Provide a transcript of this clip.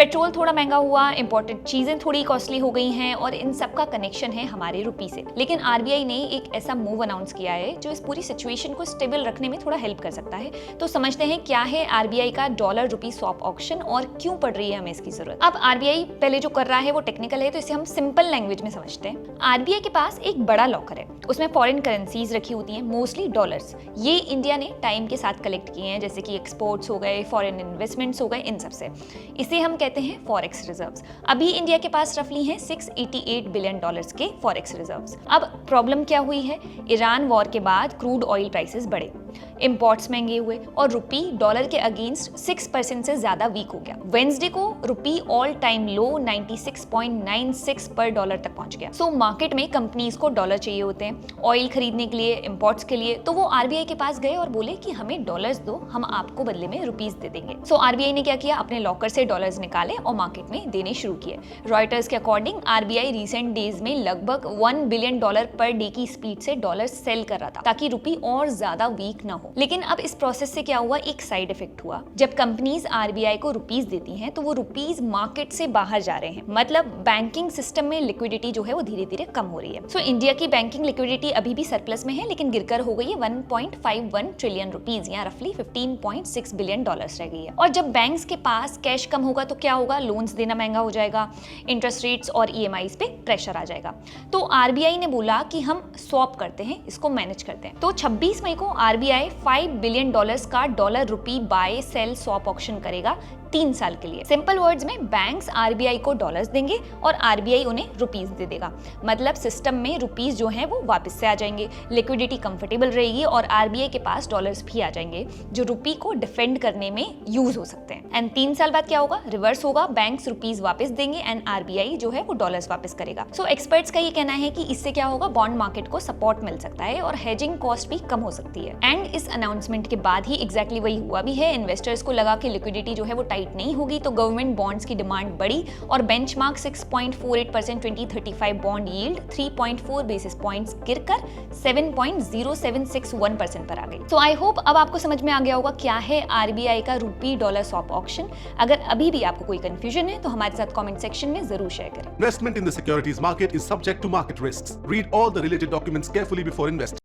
Petrol थोड़ा महंगा हुआ, इंपोर्टेड चीजें थोड़ी कॉस्टली हो गई हैं और इन सब का कनेक्शन है हमारे रुपी से। लेकिन आरबीआई ने एक ऐसा मूव अनाउंस किया है जो इस पूरी सिचुएशन को स्टेबल रखने में थोड़ा हेल्प कर सकता है। तो समझते हैं क्या है आरबीआई का डॉलर रुपी स्वैप ऑप्शन और क्यों पड़ रही है हमें इसकी जरूरत। अब आरबीआई पहले जो कर रहा है वो टेक्निकल है, तो इसे हम सिंपल लैंग्वेज में समझते हैं। आरबीआई के पास एक बड़ा लॉकर है, उसमें फॉरेन करेंसीज रखी होती हैं, मोस्टली डॉलर्स। ये इंडिया ने टाइम के साथ कलेक्ट किए हैं, जैसे कि एक्सपोर्ट्स हो गए, फॉरेन इन्वेस्टमेंट्स हो गए, इन सब से। इसे हम कहते हैं फॉरेक्स रिजर्व्स। अभी इंडिया के पास रफली हैं 688 बिलियन डॉलर्स के फॉरेक्स रिजर्व्स। अब प्रॉब्लम क्या हुई है, ईरान वॉर के बाद क्रूड ऑयल प्राइसेस बढ़े, इंपोर्ट्स महंगे हुए और रुपी डॉलर के अगेंस्ट 6% से ज्यादा वीक हो गया। वेडनेसडे को रुपी ऑल टाइम लो 96.96 पर डॉलर तक पहुंच गया। सो मार्केट में कंपनीज को डॉलर चाहिए होते हैं ऑयल खरीदने के लिए, इंपोर्ट्स के लिए, तो वो आरबीआई के पास गए और बोले कि हमें डॉलर्स दो, हम आपको बदले में रुपीस दे देंगे। सो आरबीआई ने क्या किया, अपने लॉकर से डॉलर्स निकाले और मार्केट में देने शुरू किए। रॉयटर्स के अकॉर्डिंग आरबीआई रिसेंट डेज में लगभग $1 बिलियन पर डे की स्पीड से डॉलर सेल कर रहा था ताकि रुपी और ज्यादा वीक ना हो। लेकिन अब इस प्रोसेस से क्या हुआ, एक साइड इफेक्ट हुआ। जब कंपनीज आरबीआई को रुपीस देती हैं तो वो रुपीस मार्केट से बाहर जा रहे हैं, मतलब बैंकिंग सिस्टम में लिक्विडिटी जो है वो धीरे धीरे कम हो रही है। सो इंडिया की बैंकिंग लिक्विडिटी अभी भी सरप्लस में है, लेकिन गिरकर हो गई है 1.51 ट्रिलियन रुपीज या रफली $15.6 बिलियन रह गई है। और जब बैंक्स के पास कैश कम होगा तो क्या होगा, लोन्स देना महंगा हो जाएगा, इंटरेस्ट रेट्स और ईएमआईज पे प्रेशर आ जाएगा। तो आरबीआई ने बोला कि हम स्वैप करते हैं, इसको मैनेज करते हैं। तो 26 मई को आरबीआई $5 बिलियन का dollar rupee buy sell swap option करेगा 3 साल के लिए। सिंपल वर्ड्स में बैंक्स आरबीआई को डॉलर्स देंगे और आरबीआई उन्हें रुपीस दे देगा। मतलब सिस्टम में रुपीस जो हैं वो वापस से आ जाएंगे, लिक्विडिटी कंफर्टेबल रहेगी और आरबीआई के पास डॉलर्स भी आ जाएंगे जो रुपी को डिफेंड करने में यूज हो सकते हैं। एंड 3 साल बाद क्या होगा, रिवर्स होगा, बैंक्स रुपीस वापस देंगे एंड आरबीआई जो है वो डॉलर्स वापस करेगा। सो एक्सपर्ट्स का ये कहना है कि इससे क्या होगा, बॉन्ड मार्केट को सपोर्ट मिल सकता है और हेजिंग कॉस्ट भी कम हो सकती है। एंड इस अनाउंसमेंट के बाद ही एग्जैक्टली वही हुआ भी है। इन्वेस्टर्स को लगा कि लिक्विडिटी जो है वो टाइट नहीं होगी, तो गवर्नमेंट बॉन्ड्स की डिमांड बढ़ी और benchmark 6.48% 2035 bond yield 3.4 basis points गिरकर 7.0761% पर आ गई। तो आई होप अब आपको समझ में आ गया होगा क्या है आरबीआई का रुपी डॉलर स्वैप ऑप्शन। अगर अभी भी आपको कोई कंफ्यूजन है तो हमारे साथ कमेंट सेक्शन में जरूर शेयर करें। Investment in the securities market is subject to market risks. Read all the related documents carefully before investing.